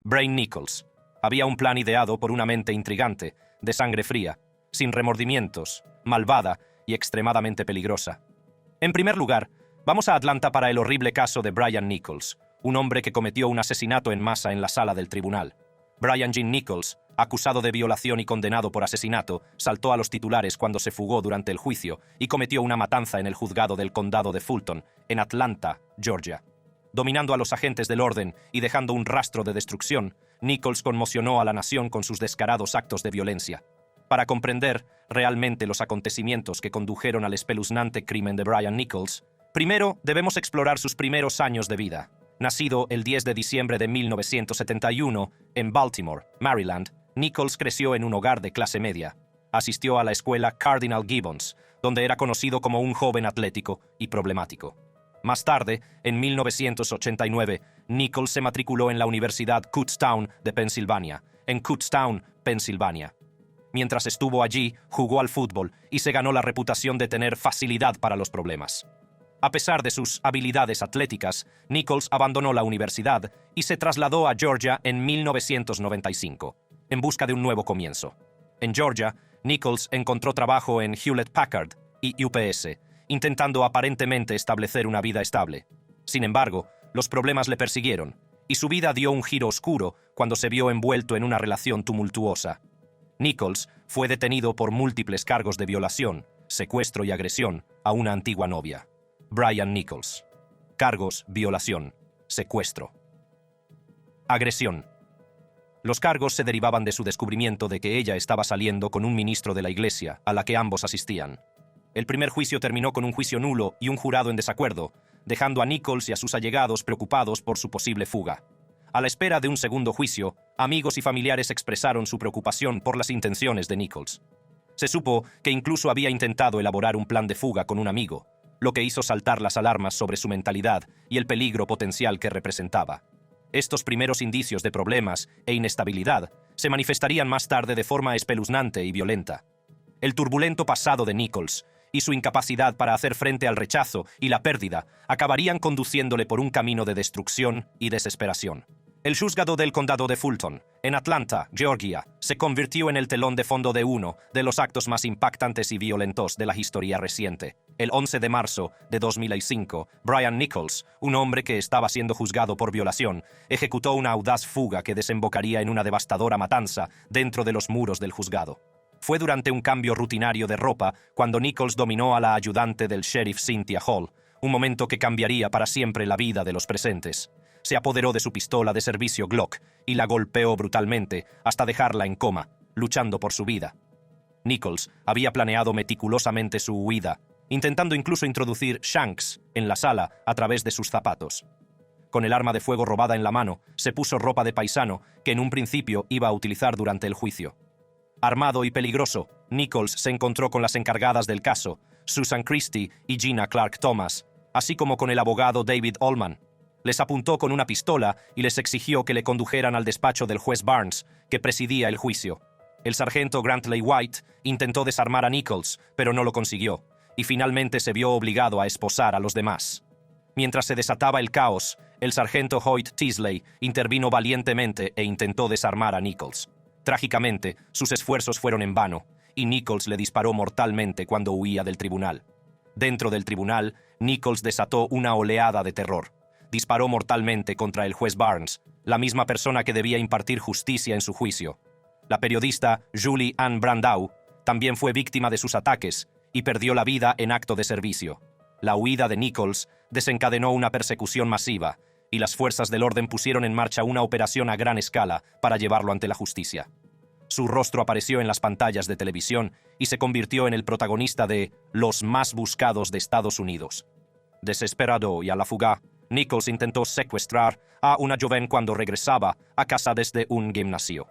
Brian Nichols. Había un plan ideado por una mente intrigante, de sangre fría, sin remordimientos, malvada y extremadamente peligrosa. En primer lugar, vamos a Atlanta para el horrible caso de Brian Nichols, un hombre que cometió un asesinato en masa en la sala del tribunal. Brian Jean Nichols, acusado de violación y condenado por asesinato, saltó a los titulares cuando se fugó durante el juicio y cometió una matanza en el juzgado del condado de Fulton, en Atlanta, Georgia. Dominando a los agentes del orden y dejando un rastro de destrucción, Nichols conmocionó a la nación con sus descarados actos de violencia. Para comprender realmente los acontecimientos que condujeron al espeluznante crimen de Brian Nichols, primero debemos explorar sus primeros años de vida. Nacido el 10 de diciembre de 1971 en Baltimore, Maryland, Nichols creció en un hogar de clase media. Asistió a la escuela Cardinal Gibbons, donde era conocido como un joven atlético y problemático. Más tarde, en 1989, Nichols se matriculó en la Universidad Kutztown de Pensilvania, en Kutztown, Pensilvania. Mientras estuvo allí, jugó al fútbol y se ganó la reputación de tener facilidad para los problemas. A pesar de sus habilidades atléticas, Nichols abandonó la universidad y se trasladó a Georgia en 1995, en busca de un nuevo comienzo. En Georgia, Nichols encontró trabajo en Hewlett Packard y UPS, intentando aparentemente establecer una vida estable. Sin embargo, los problemas le persiguieron, y su vida dio un giro oscuro cuando se vio envuelto en una relación tumultuosa. Nichols fue detenido por múltiples cargos de violación, secuestro y agresión a una antigua novia. Brian Nichols. Cargos: violación, secuestro, agresión. Los cargos se derivaban de su descubrimiento de que ella estaba saliendo con un ministro de la iglesia a la que ambos asistían. El primer juicio terminó con un juicio nulo y un jurado en desacuerdo, dejando a Nichols y a sus allegados preocupados por su posible fuga. A la espera de un segundo juicio, amigos y familiares expresaron su preocupación por las intenciones de Nichols. Se supo que incluso había intentado elaborar un plan de fuga con un amigo, lo que hizo saltar las alarmas sobre su mentalidad y el peligro potencial que representaba. Estos primeros indicios de problemas e inestabilidad se manifestarían más tarde de forma espeluznante y violenta. El turbulento pasado de Nichols y su incapacidad para hacer frente al rechazo y la pérdida acabarían conduciéndole por un camino de destrucción y desesperación. El juzgado del condado de Fulton, en Atlanta, Georgia, se convirtió en el telón de fondo de uno de los actos más impactantes y violentos de la historia reciente. El 11 de marzo de 2005, Brian Nichols, un hombre que estaba siendo juzgado por violación, ejecutó una audaz fuga que desembocaría en una devastadora matanza dentro de los muros del juzgado. Fue durante un cambio rutinario de ropa cuando Nichols dominó a la ayudante del sheriff Cynthia Hall, un momento que cambiaría para siempre la vida de los presentes. Se apoderó de su pistola de servicio Glock y la golpeó brutalmente hasta dejarla en coma, luchando por su vida. Nichols había planeado meticulosamente su huida, intentando incluso introducir shanks en la sala a través de sus zapatos. Con el arma de fuego robada en la mano, se puso ropa de paisano que en un principio iba a utilizar durante el juicio. Armado y peligroso, Nichols se encontró con las encargadas del caso, Susan Christie y Gina Clark Thomas, así como con el abogado David Allman. Les apuntó con una pistola y les exigió que le condujeran al despacho del juez Barnes, que presidía el juicio. El sargento Grantley White intentó desarmar a Nichols, pero no lo consiguió, y finalmente se vio obligado a esposar a los demás. Mientras se desataba el caos, el sargento Hoyt Teasley intervino valientemente e intentó desarmar a Nichols. Trágicamente, sus esfuerzos fueron en vano, y Nichols le disparó mortalmente cuando huía del tribunal. Dentro del tribunal, Nichols desató una oleada de terror. Disparó mortalmente contra el juez Barnes, la misma persona que debía impartir justicia en su juicio. La periodista Julie Ann Brandau también fue víctima de sus ataques y perdió la vida en acto de servicio. La huida de Nichols desencadenó una persecución masiva y las fuerzas del orden pusieron en marcha una operación a gran escala para llevarlo ante la justicia. Su rostro apareció en las pantallas de televisión y se convirtió en el protagonista de Los más buscados de Estados Unidos. Desesperado y a la fuga, Nichols intentó secuestrar a una joven cuando regresaba a casa desde un gimnasio.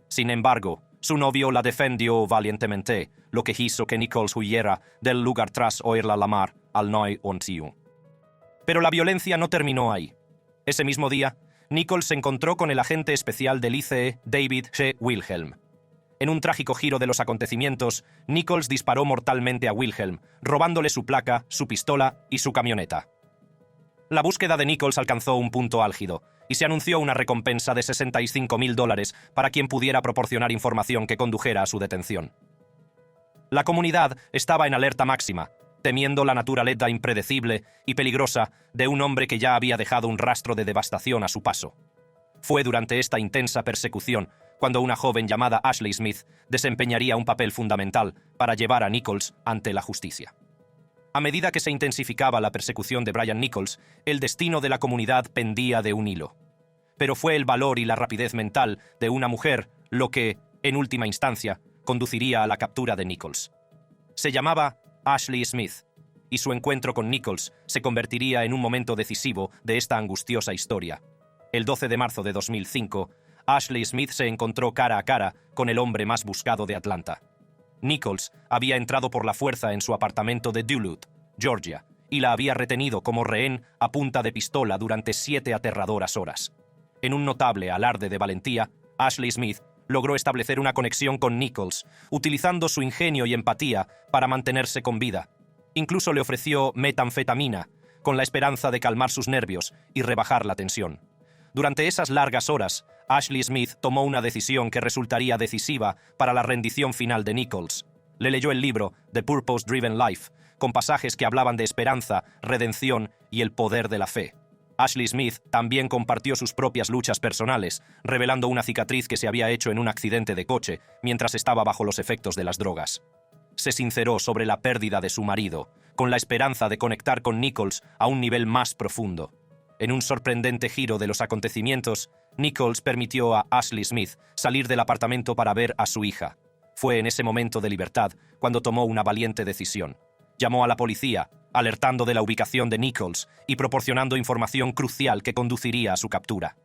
Sin embargo, su novio la defendió valientemente, lo que hizo que Nichols huyera del lugar tras oírla llamar al 911. Pero la violencia no terminó ahí. Ese mismo día, Nichols se encontró con el agente especial del ICE, David G. Wilhelm. En un trágico giro de los acontecimientos, Nichols disparó mortalmente a Wilhelm, robándole su placa, su pistola y su camioneta. La búsqueda de Nichols alcanzó un punto álgido y se anunció una recompensa de $65.000 para quien pudiera proporcionar información que condujera a su detención. La comunidad estaba en alerta máxima, temiendo la naturaleza impredecible y peligrosa de un hombre que ya había dejado un rastro de devastación a su paso. Fue durante esta intensa persecución cuando una joven llamada Ashley Smith desempeñaría un papel fundamental para llevar a Nichols ante la justicia. A medida que se intensificaba la persecución de Brian Nichols, el destino de la comunidad pendía de un hilo. Pero fue el valor y la rapidez mental de una mujer lo que, en última instancia, conduciría a la captura de Nichols. Se llamaba Ashley Smith, y su encuentro con Nichols se convertiría en un momento decisivo de esta angustiosa historia. El 12 de marzo de 2005, Ashley Smith se encontró cara a cara con el hombre más buscado de Atlanta. Nichols había entrado por la fuerza en su apartamento de Duluth, Georgia, y la había retenido como rehén a punta de pistola durante 7 aterradoras horas. En un notable alarde de valentía, Ashley Smith logró establecer una conexión con Nichols, utilizando su ingenio y empatía para mantenerse con vida. Incluso le ofreció metanfetamina, con la esperanza de calmar sus nervios y rebajar la tensión. Durante esas largas horas, Ashley Smith tomó una decisión que resultaría decisiva para la rendición final de Nichols. Le leyó el libro The Purpose Driven Life, con pasajes que hablaban de esperanza, redención y el poder de la fe. Ashley Smith también compartió sus propias luchas personales, revelando una cicatriz que se había hecho en un accidente de coche mientras estaba bajo los efectos de las drogas. Se sinceró sobre la pérdida de su marido, con la esperanza de conectar con Nichols a un nivel más profundo. En un sorprendente giro de los acontecimientos, Nichols permitió a Ashley Smith salir del apartamento para ver a su hija. Fue en ese momento de libertad cuando tomó una valiente decisión. Llamó a la policía, alertando de la ubicación de Nichols y proporcionando información crucial que conduciría a su captura.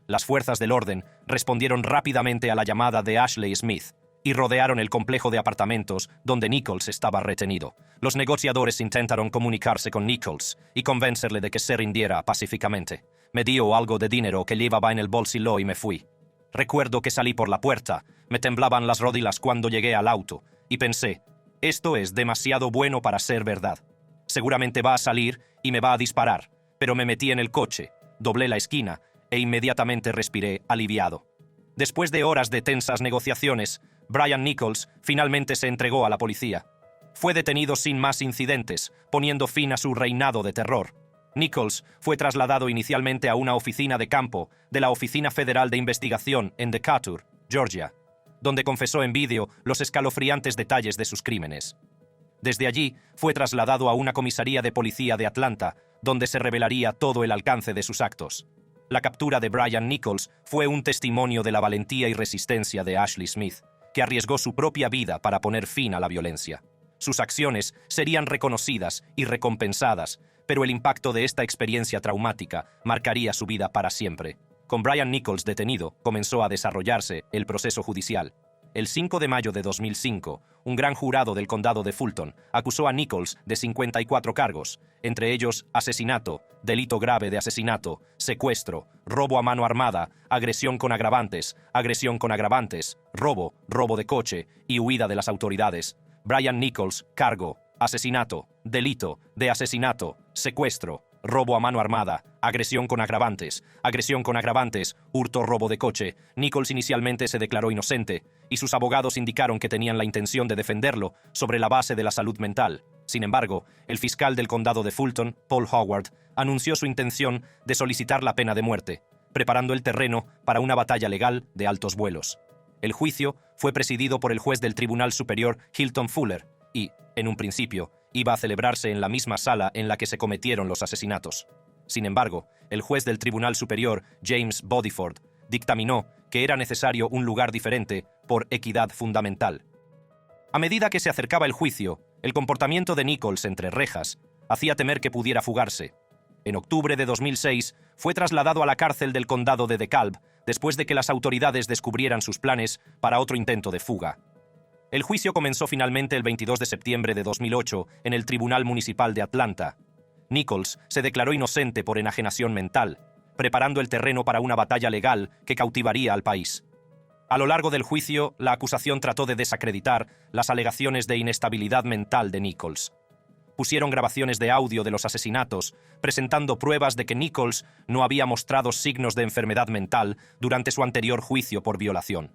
Las fuerzas del orden respondieron rápidamente a la llamada de Ashley Smith y rodearon el complejo de apartamentos donde Nichols estaba retenido. Los negociadores intentaron comunicarse con Nichols y convencerle de que se rindiera pacíficamente. Me dio algo de dinero que llevaba en el bolsillo y me fui. Recuerdo que salí por la puerta, me temblaban las rodillas cuando llegué al auto y pensé, esto es demasiado bueno para ser verdad. Seguramente va a salir y me va a disparar, pero me metí en el coche, doblé la esquina e inmediatamente respiré aliviado. Después de horas de tensas negociaciones, Brian Nichols finalmente se entregó a la policía. Fue detenido sin más incidentes, poniendo fin a su reinado de terror. Nichols fue trasladado inicialmente a una oficina de campo de la Oficina Federal de Investigación en Decatur, Georgia, donde confesó en vídeo los escalofriantes detalles de sus crímenes. Desde allí, fue trasladado a una comisaría de policía de Atlanta, donde se revelaría todo el alcance de sus actos. La captura de Brian Nichols fue un testimonio de la valentía y resistencia de Ashley Smith, que arriesgó su propia vida para poner fin a la violencia. Sus acciones serían reconocidas y recompensadas, pero el impacto de esta experiencia traumática marcaría su vida para siempre. Con Brian Nichols detenido, comenzó a desarrollarse el proceso judicial. El 5 de mayo de 2005, un gran jurado del condado de Fulton acusó a Nichols de 54 cargos, entre ellos asesinato, delito grave de asesinato, secuestro, robo a mano armada, agresión con agravantes, robo, robo de coche y huida de las autoridades. Brian Nichols, cargo, asesinato, delito de asesinato, secuestro, robo a mano armada, agresión con agravantes, hurto, robo de coche. Nichols inicialmente se declaró inocente y sus abogados indicaron que tenían la intención de defenderlo sobre la base de la salud mental. Sin embargo, el fiscal del condado de Fulton, Paul Howard, anunció su intención de solicitar la pena de muerte, preparando el terreno para una batalla legal de altos vuelos. El juicio fue presidido por el juez del Tribunal Superior Hilton Fuller y, en un principio, iba a celebrarse en la misma sala en la que se cometieron los asesinatos. Sin embargo, el juez del Tribunal Superior, James Bodyford, dictaminó que era necesario un lugar diferente por equidad fundamental. A medida que se acercaba el juicio, el comportamiento de Nichols entre rejas hacía temer que pudiera fugarse. En octubre de 2006, fue trasladado a la cárcel del condado de DeKalb después de que las autoridades descubrieran sus planes para otro intento de fuga. El juicio comenzó finalmente el 22 de septiembre de 2008 en el Tribunal Municipal de Atlanta. Nichols se declaró inocente por enajenación mental, preparando el terreno para una batalla legal que cautivaría al país. A lo largo del juicio, la acusación trató de desacreditar las alegaciones de inestabilidad mental de Nichols. pusieron grabaciones de audio de los asesinatos, presentando pruebas de que Nichols no había mostrado signos de enfermedad mental durante su anterior juicio por violación.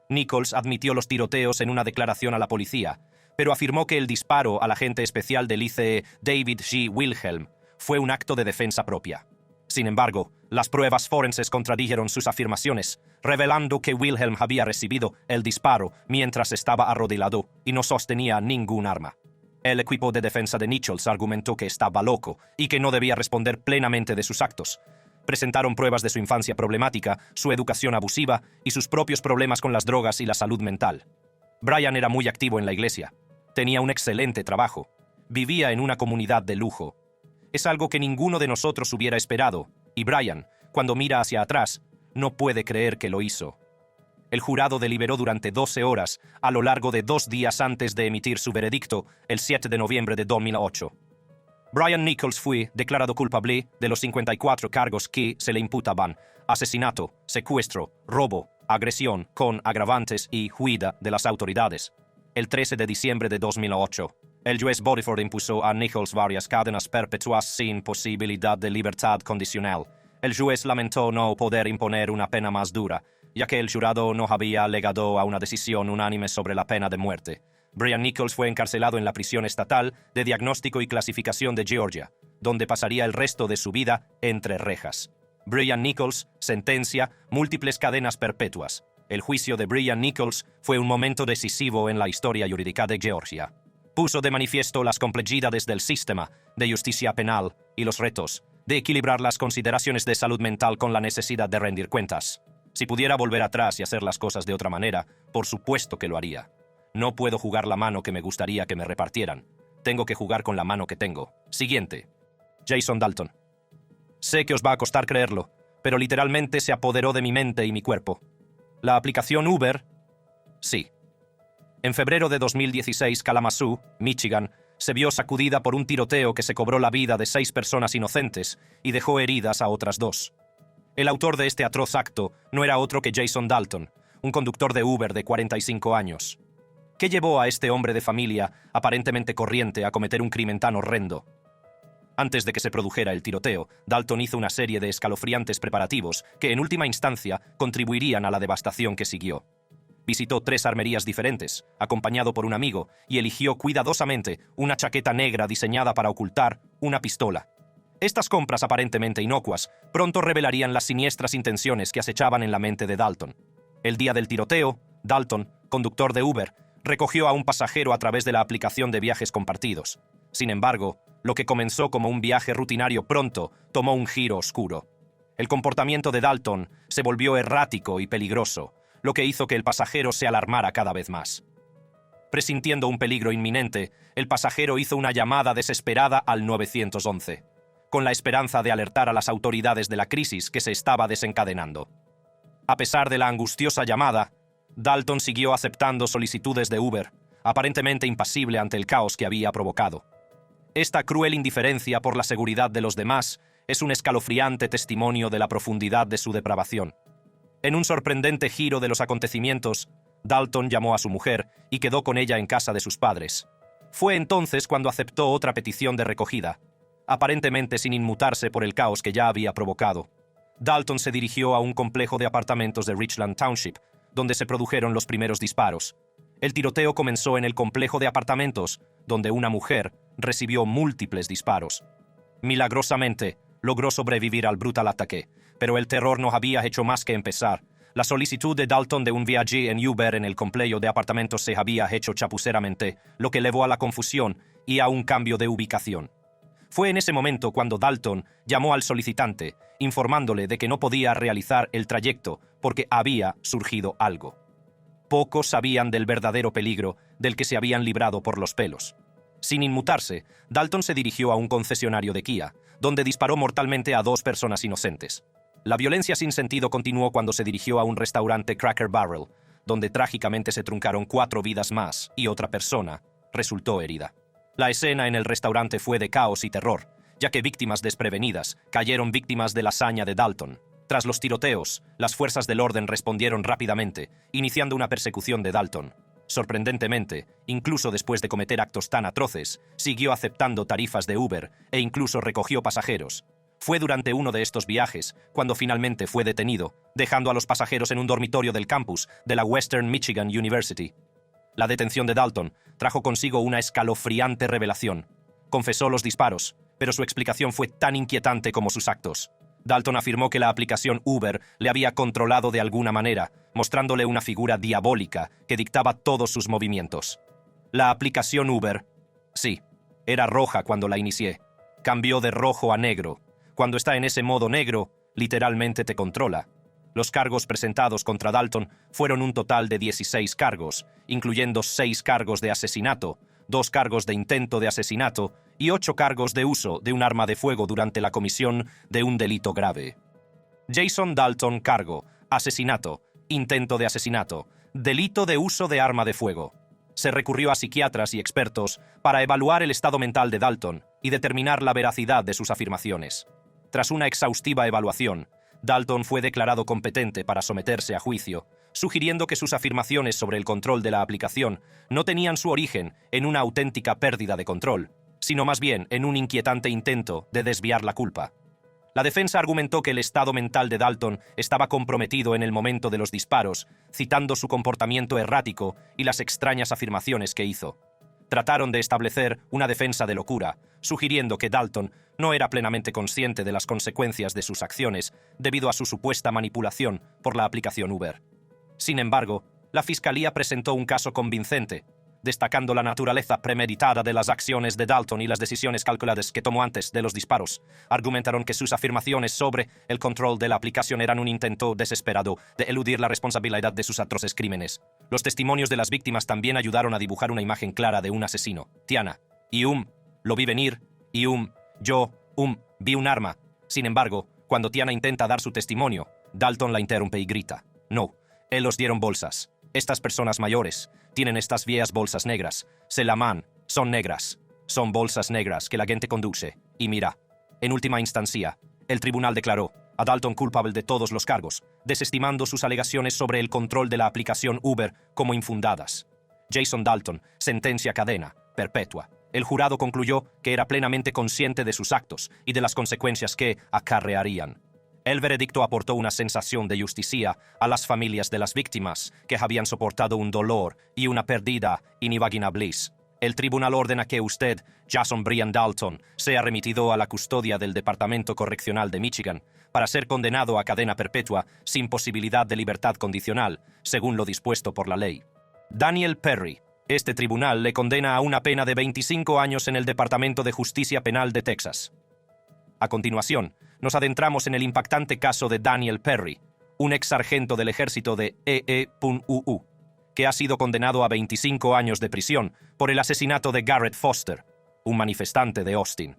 Nichols admitió los tiroteos en una declaración a la policía, pero afirmó que el disparo al agente especial del ICE David G. Wilhelm fue un acto de defensa propia. Sin embargo, las pruebas forenses contradijeron sus afirmaciones, revelando que Wilhelm había recibido el disparo mientras estaba arrodillado y no sostenía ningún arma. El equipo de defensa de Nichols argumentó que estaba loco y que no debía responder plenamente de sus actos. Presentaron pruebas de su infancia problemática, su educación abusiva y sus propios problemas con las drogas y la salud mental. Brian era muy activo en la iglesia. Tenía un excelente trabajo. Vivía en una comunidad de lujo. Es algo que ninguno de nosotros hubiera esperado, y Brian, cuando mira hacia atrás, no puede creer que lo hizo. El jurado deliberó durante 12 horas, a lo largo de 2 días antes de emitir su veredicto, el 7 de noviembre de 2008. Brian Nichols fue declarado culpable de los 54 cargos que se le imputaban: asesinato, secuestro, robo, agresión con agravantes y huida de las autoridades. El 13 de diciembre de 2008, el juez Bodiford impuso a Nichols varias cadenas perpetuas sin posibilidad de libertad condicional. El juez lamentó no poder imponer una pena más dura, ya que el jurado no había llegado a una decisión unánime sobre la pena de muerte. Brian Nichols fue encarcelado en la prisión estatal de diagnóstico y clasificación de Georgia, donde pasaría el resto de su vida entre rejas. Brian Nichols, sentencia, múltiples cadenas perpetuas. El juicio de Brian Nichols fue un momento decisivo en la historia jurídica de Georgia. Puso de manifiesto las complejidades del sistema de justicia penal y los retos de equilibrar las consideraciones de salud mental con la necesidad de rendir cuentas. Si pudiera volver atrás y hacer las cosas de otra manera, por supuesto que lo haría. No puedo jugar la mano que me gustaría que me repartieran. Tengo que jugar con la mano que tengo. Siguiente. Jason Dalton. Sé que os va a costar creerlo, pero literalmente se apoderó de mi mente y mi cuerpo. La aplicación Uber... Sí. En febrero de 2016, Kalamazoo, Michigan, se vio sacudida por un tiroteo que se cobró la vida de 6 personas inocentes y dejó heridas a otras 2. El autor de este atroz acto no era otro que Jason Dalton, un conductor de Uber de 45 años. ¿Qué llevó a este hombre de familia, aparentemente corriente, a cometer un crimen tan horrendo? Antes de que se produjera el tiroteo, Dalton hizo una serie de escalofriantes preparativos que, en última instancia, contribuirían a la devastación que siguió. Visitó 3 armerías diferentes, acompañado por un amigo, y eligió cuidadosamente una chaqueta negra diseñada para ocultar una pistola. Estas compras aparentemente inocuas pronto revelarían las siniestras intenciones que acechaban en la mente de Dalton. El día del tiroteo, Dalton, conductor de Uber, recogió a un pasajero a través de la aplicación de viajes compartidos. Sin embargo, lo que comenzó como un viaje rutinario pronto tomó un giro oscuro. El comportamiento de Dalton se volvió errático y peligroso, lo que hizo que el pasajero se alarmara cada vez más. Presintiendo un peligro inminente, el pasajero hizo una llamada desesperada al 911, con la esperanza de alertar a las autoridades de la crisis que se estaba desencadenando. A pesar de la angustiosa llamada, Dalton siguió aceptando solicitudes de Uber, aparentemente impasible ante el caos que había provocado. Esta cruel indiferencia por la seguridad de los demás es un escalofriante testimonio de la profundidad de su depravación. En un sorprendente giro de los acontecimientos, Dalton llamó a su mujer y quedó con ella en casa de sus padres. Fue entonces cuando aceptó otra petición de recogida, aparentemente sin inmutarse por el caos que ya había provocado. Dalton se dirigió a un complejo de apartamentos de Richland Township, donde se produjeron los primeros disparos. El tiroteo comenzó en el complejo de apartamentos, donde una mujer recibió múltiples disparos. Milagrosamente, logró sobrevivir al brutal ataque, pero el terror no había hecho más que empezar. La solicitud de Dalton de un viaje en Uber en el complejo de apartamentos se había hecho chapuceramente, lo que llevó a la confusión y a un cambio de ubicación. Fue en ese momento cuando Dalton llamó al solicitante, informándole de que no podía realizar el trayecto porque había surgido algo. Pocos sabían del verdadero peligro del que se habían librado por los pelos. Sin inmutarse, Dalton se dirigió a un concesionario de Kia, donde disparó mortalmente a 2 personas inocentes. La violencia sin sentido continuó cuando se dirigió a un restaurante Cracker Barrel, donde trágicamente se truncaron 4 vidas más y otra persona resultó herida. La escena en el restaurante fue de caos y terror, ya que víctimas desprevenidas cayeron víctimas de la hazaña de Dalton. Tras los tiroteos, las fuerzas del orden respondieron rápidamente, iniciando una persecución de Dalton. Sorprendentemente, incluso después de cometer actos tan atroces, siguió aceptando tarifas de Uber e incluso recogió pasajeros. Fue durante uno de estos viajes cuando finalmente fue detenido, dejando a los pasajeros en un dormitorio del campus de la Western Michigan University. La detención de Dalton trajo consigo una escalofriante revelación. Confesó los disparos, pero su explicación fue tan inquietante como sus actos. Dalton afirmó que la aplicación Uber le había controlado de alguna manera, mostrándole una figura diabólica que dictaba todos sus movimientos. La aplicación Uber, sí, era roja cuando la inicié. Cambió de rojo a negro. Cuando está en ese modo negro, literalmente te controla. Los cargos presentados contra Dalton fueron un total de 16 cargos, incluyendo 6 cargos de asesinato, 2 cargos de intento de asesinato y 8 cargos de uso de un arma de fuego durante la comisión de un delito grave. Jason Dalton cargo, asesinato, intento de asesinato, delito de uso de arma de fuego. Se recurrió a psiquiatras y expertos para evaluar el estado mental de Dalton y determinar la veracidad de sus afirmaciones. Tras una exhaustiva evaluación, Dalton fue declarado competente para someterse a juicio, sugiriendo que sus afirmaciones sobre el control de la aplicación no tenían su origen en una auténtica pérdida de control, sino más bien en un inquietante intento de desviar la culpa. La defensa argumentó que el estado mental de Dalton estaba comprometido en el momento de los disparos, citando su comportamiento errático y las extrañas afirmaciones que hizo. Trataron de establecer una defensa de locura, sugiriendo que Dalton no era plenamente consciente de las consecuencias de sus acciones debido a su supuesta manipulación por la aplicación Uber. Sin embargo, la Fiscalía presentó un caso convincente, destacando la naturaleza premeditada de las acciones de Dalton y las decisiones calculadas que tomó antes de los disparos. Argumentaron que sus afirmaciones sobre el control de la aplicación eran un intento desesperado de eludir la responsabilidad de sus atroces crímenes. Los testimonios de las víctimas también ayudaron a dibujar una imagen clara de un asesino. Tiana, lo vi venir, yo, vi un arma. Sin embargo, cuando Tiana intenta dar su testimonio, Dalton la interrumpe y grita: no, él los dieron bolsas. Estas personas mayores tienen estas viejas bolsas negras. Se laman, son negras. Son bolsas negras que la gente conduce. Y mira, en última instancia, el tribunal declaró a Dalton culpable de todos los cargos, desestimando sus alegaciones sobre el control de la aplicación Uber como infundadas. Jason Dalton, sentencia cadena perpetua. El jurado concluyó que era plenamente consciente de sus actos y de las consecuencias que acarrearían. El veredicto aportó una sensación de justicia a las familias de las víctimas que habían soportado un dolor y una pérdida inimaginable. El tribunal ordena que usted, Jason Brian Dalton, sea remitido a la custodia del Departamento Correccional de Michigan para ser condenado a cadena perpetua sin posibilidad de libertad condicional, según lo dispuesto por la ley. Daniel Perry. Este tribunal le condena a una pena de 25 años en el Departamento de Justicia Penal de Texas. A continuación, nos adentramos en el impactante caso de Daniel Perry, un ex sargento del ejército de EE.UU, que ha sido condenado a 25 años de prisión por el asesinato de Garrett Foster, un manifestante de Austin.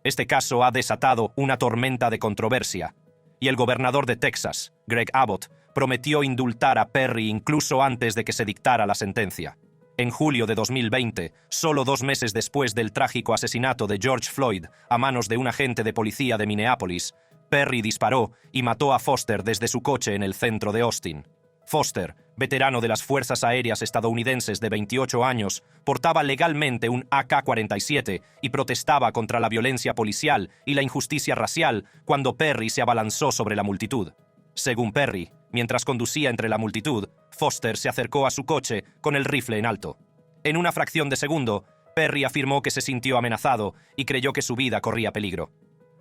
Este caso ha desatado una tormenta de controversia, y el gobernador de Texas, Greg Abbott, prometió indultar a Perry incluso antes de que se dictara la sentencia. En julio de 2020, solo 2 meses después del trágico asesinato de George Floyd a manos de un agente de policía de Minneapolis, Perry disparó y mató a Foster desde su coche en el centro de Austin. Foster, veterano de las Fuerzas Aéreas estadounidenses de 28 años, portaba legalmente un AK-47 y protestaba contra la violencia policial y la injusticia racial cuando Perry se abalanzó sobre la multitud. Según Perry, mientras conducía entre la multitud, Foster se acercó a su coche con el rifle en alto. En una fracción de segundo, Perry afirmó que se sintió amenazado y creyó que su vida corría peligro.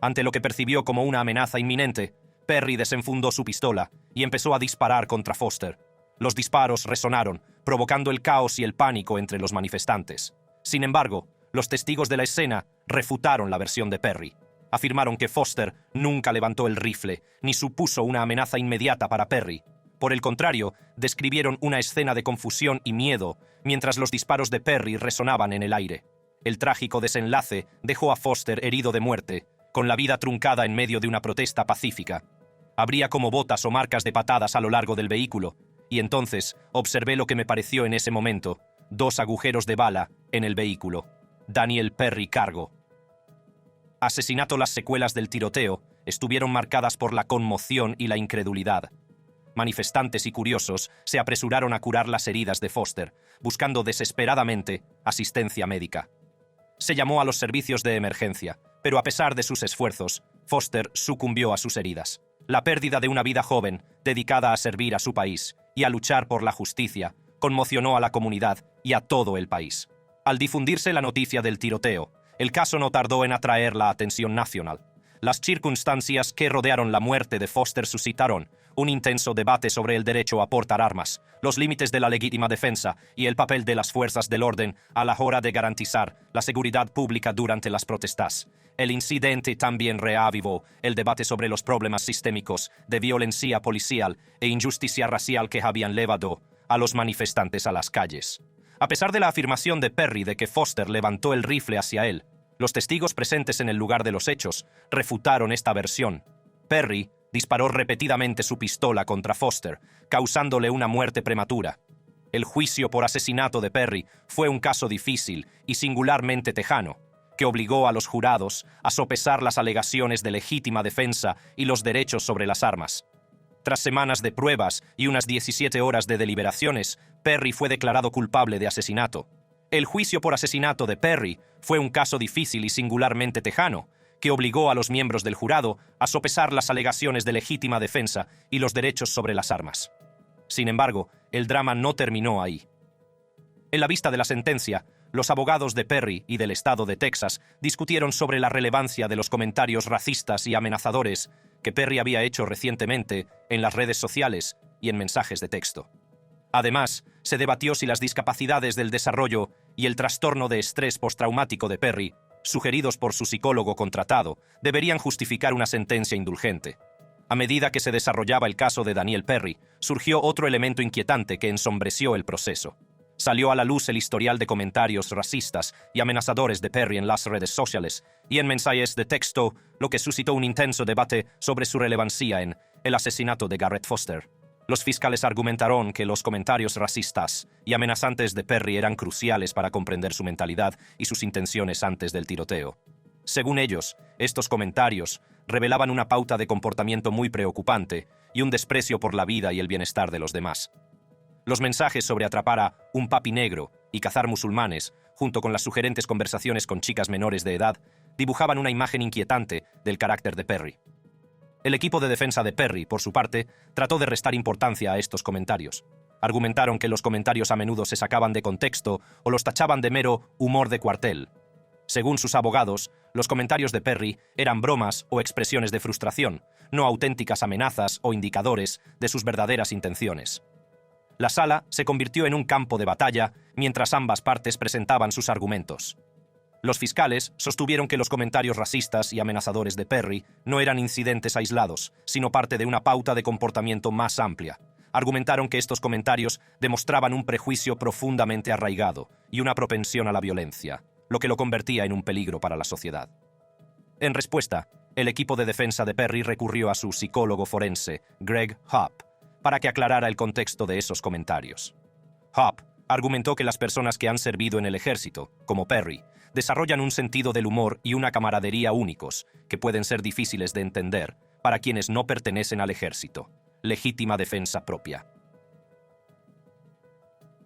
Ante lo que percibió como una amenaza inminente, Perry desenfundó su pistola y empezó a disparar contra Foster. Los disparos resonaron, provocando el caos y el pánico entre los manifestantes. Sin embargo, los testigos de la escena refutaron la versión de Perry. Afirmaron que Foster nunca levantó el rifle, ni supuso una amenaza inmediata para Perry. Por el contrario, describieron una escena de confusión y miedo, mientras los disparos de Perry resonaban en el aire. El trágico desenlace dejó a Foster herido de muerte, con la vida truncada en medio de una protesta pacífica. Habría como botas o marcas de patadas a lo largo del vehículo, y entonces observé lo que me pareció en ese momento: 2 agujeros de bala en el vehículo. Daniel Perry cargo. Asesinato. Las secuelas del tiroteo estuvieron marcadas por la conmoción y la incredulidad. manifestantes y curiosos se apresuraron a curar las heridas de Foster, buscando desesperadamente asistencia médica. Se llamó a los servicios de emergencia, pero a pesar de sus esfuerzos, Foster sucumbió a sus heridas. La pérdida de una vida joven, dedicada a servir a su país y a luchar por la justicia, conmocionó a la comunidad y a todo el país. Al difundirse la noticia del tiroteo, el caso no tardó en atraer la atención nacional. Las circunstancias que rodearon la muerte de Foster suscitaron un intenso debate sobre el derecho a portar armas, los límites de la legítima defensa y el papel de las fuerzas del orden a la hora de garantizar la seguridad pública durante las protestas. El incidente también reavivó el debate sobre los problemas sistémicos de violencia policial e injusticia racial que habían llevado a los manifestantes a las calles. A pesar de la afirmación de Perry de que Foster levantó el rifle hacia él, los testigos presentes en el lugar de los hechos refutaron esta versión. Perry disparó repetidamente su pistola contra Foster, causándole una muerte prematura. El juicio por asesinato de Perry fue un caso difícil y singularmente tejano, que obligó a los jurados a sopesar las alegaciones de legítima defensa y los derechos sobre las armas. Tras semanas de pruebas y unas 17 horas de deliberaciones, Perry fue declarado culpable de asesinato. El juicio por asesinato de Perry fue un caso difícil y singularmente tejano, que obligó a los miembros del jurado a sopesar las alegaciones de legítima defensa y los derechos sobre las armas. Sin embargo, el drama no terminó ahí. En la vista de la sentencia, los abogados de Perry y del estado de Texas discutieron sobre la relevancia de los comentarios racistas y amenazadores que Perry había hecho recientemente en las redes sociales y en mensajes de texto. Además, se debatió si las discapacidades del desarrollo y el trastorno de estrés postraumático de Perry, sugeridos por su psicólogo contratado, deberían justificar una sentencia indulgente. A medida que se desarrollaba el caso de Daniel Perry, surgió otro elemento inquietante que ensombreció el proceso. Salió a la luz el historial de comentarios racistas y amenazadores de Perry en las redes sociales y en mensajes de texto, lo que suscitó un intenso debate sobre su relevancia en el asesinato de Garrett Foster. Los fiscales argumentaron que los comentarios racistas y amenazantes de Perry eran cruciales para comprender su mentalidad y sus intenciones antes del tiroteo. Según ellos, estos comentarios revelaban una pauta de comportamiento muy preocupante y un desprecio por la vida y el bienestar de los demás. Los mensajes sobre atrapar a un papi negro y cazar musulmanes, junto con las sugerentes conversaciones con chicas menores de edad, dibujaban una imagen inquietante del carácter de Perry. El equipo de defensa de Perry, por su parte, trató de restar importancia a estos comentarios. Argumentaron que los comentarios a menudo se sacaban de contexto o los tachaban de mero humor de cuartel. Según sus abogados, los comentarios de Perry eran bromas o expresiones de frustración, no auténticas amenazas o indicadores de sus verdaderas intenciones. La sala se convirtió en un campo de batalla mientras ambas partes presentaban sus argumentos. Los fiscales sostuvieron que los comentarios racistas y amenazadores de Perry no eran incidentes aislados, sino parte de una pauta de comportamiento más amplia. Argumentaron que estos comentarios demostraban un prejuicio profundamente arraigado y una propensión a la violencia, lo que lo convertía en un peligro para la sociedad. En respuesta, el equipo de defensa de Perry recurrió a su psicólogo forense, Greg Hopp, para que aclarara el contexto de esos comentarios. Hopp argumentó que las personas que han servido en el ejército, como Perry, desarrollan un sentido del humor y una camaradería únicos, que pueden ser difíciles de entender para quienes no pertenecen al ejército. Legítima defensa propia.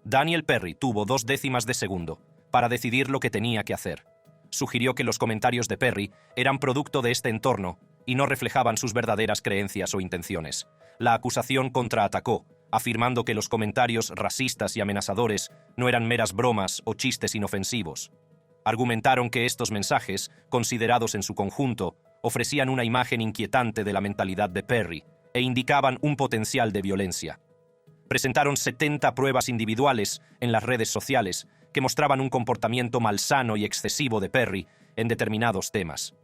Daniel Perry tuvo 0.2 de segundo para decidir lo que tenía que hacer. Sugirió que los comentarios de Perry eran producto de este entorno y no reflejaban sus verdaderas creencias o intenciones. La acusación contraatacó, afirmando que los comentarios racistas y amenazadores no eran meras bromas o chistes inofensivos. Argumentaron que estos mensajes, considerados en su conjunto, ofrecían una imagen inquietante de la mentalidad de Perry e indicaban un potencial de violencia. Presentaron 70 pruebas individuales en las redes sociales que mostraban un comportamiento malsano y excesivo de Perry en determinados temas.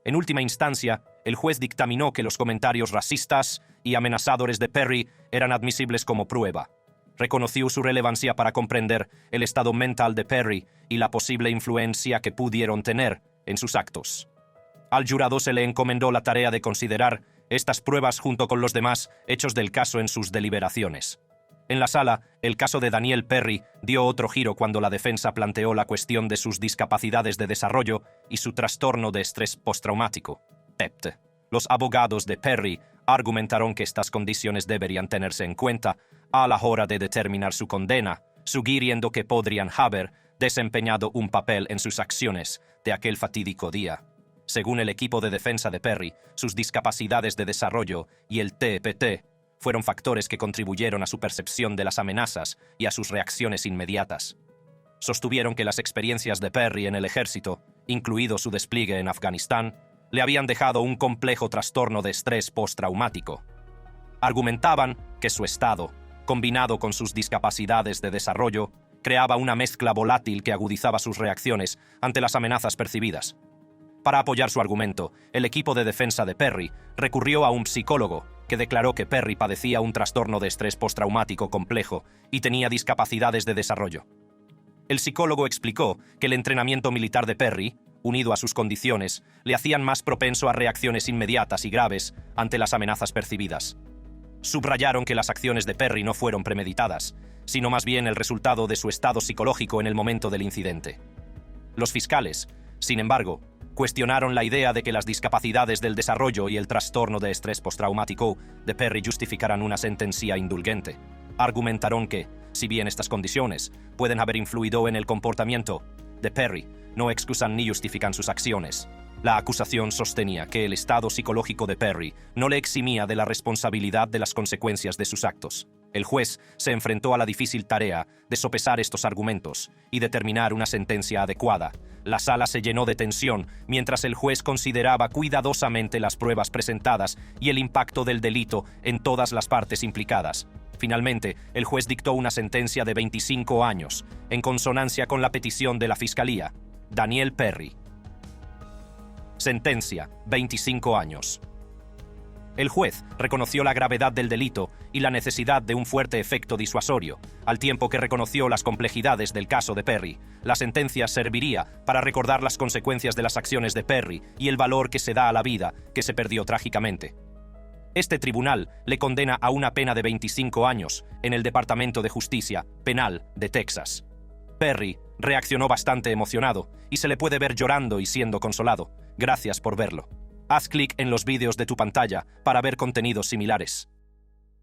En última instancia, el juez dictaminó que los comentarios racistas y amenazadores de Perry eran admisibles como prueba. Reconoció su relevancia para comprender el estado mental de Perry y la posible influencia que pudieron tener en sus actos. Al jurado se le encomendó la tarea de considerar estas pruebas junto con los demás hechos del caso en sus deliberaciones. En la sala, el caso de Daniel Perry dio otro giro cuando la defensa planteó la cuestión de sus discapacidades de desarrollo y su trastorno de estrés postraumático, TEPT. Los abogados de Perry Argumentaron que estas condiciones deberían tenerse en cuenta a la hora de determinar su condena, sugiriendo que podrían haber desempeñado un papel en sus acciones de aquel fatídico día. Según el equipo de defensa de Perry, sus discapacidades de desarrollo y el TPT fueron factores que contribuyeron a su percepción de las amenazas y a sus reacciones inmediatas. Sostuvieron que las experiencias de Perry en el ejército, incluido su despliegue en Afganistán, le habían dejado un complejo trastorno de estrés postraumático. Argumentaban que su estado, combinado con sus discapacidades de desarrollo, creaba una mezcla volátil que agudizaba sus reacciones ante las amenazas percibidas. Para apoyar su argumento, el equipo de defensa de Perry recurrió a un psicólogo que declaró que Perry padecía un trastorno de estrés postraumático complejo y tenía discapacidades de desarrollo. El psicólogo explicó que el entrenamiento militar de Perry, unido a sus condiciones, le hacían más propenso a reacciones inmediatas y graves ante las amenazas percibidas. Subrayaron que las acciones de Perry no fueron premeditadas, sino más bien el resultado de su estado psicológico en el momento del incidente. Los fiscales, sin embargo, cuestionaron la idea de que las discapacidades del desarrollo y el trastorno de estrés postraumático de Perry justificaran una sentencia indulgente. Argumentaron que, si bien estas condiciones pueden haber influido en el comportamiento de Perry, no excusan ni justifican sus acciones. La acusación sostenía que el estado psicológico de Perry no le eximía de la responsabilidad de las consecuencias de sus actos. El juez se enfrentó a la difícil tarea de sopesar estos argumentos y determinar una sentencia adecuada. La sala se llenó de tensión mientras el juez consideraba cuidadosamente las pruebas presentadas y el impacto del delito en todas las partes implicadas. Finalmente, el juez dictó una sentencia de 25 años, en consonancia con la petición de la Fiscalía. Daniel Perry. Sentencia: 25 años. El juez reconoció la gravedad del delito y la necesidad de un fuerte efecto disuasorio, al tiempo que reconoció las complejidades del caso de Perry. La sentencia serviría para recordar las consecuencias de las acciones de Perry y el valor que se da a la vida que se perdió trágicamente. Este tribunal le condena a una pena de 25 años en el Departamento de Justicia Penal de Texas. Perry reaccionó bastante emocionado y se le puede ver llorando y siendo consolado. Gracias por verlo. Haz clic en los vídeos de tu pantalla para ver contenidos similares.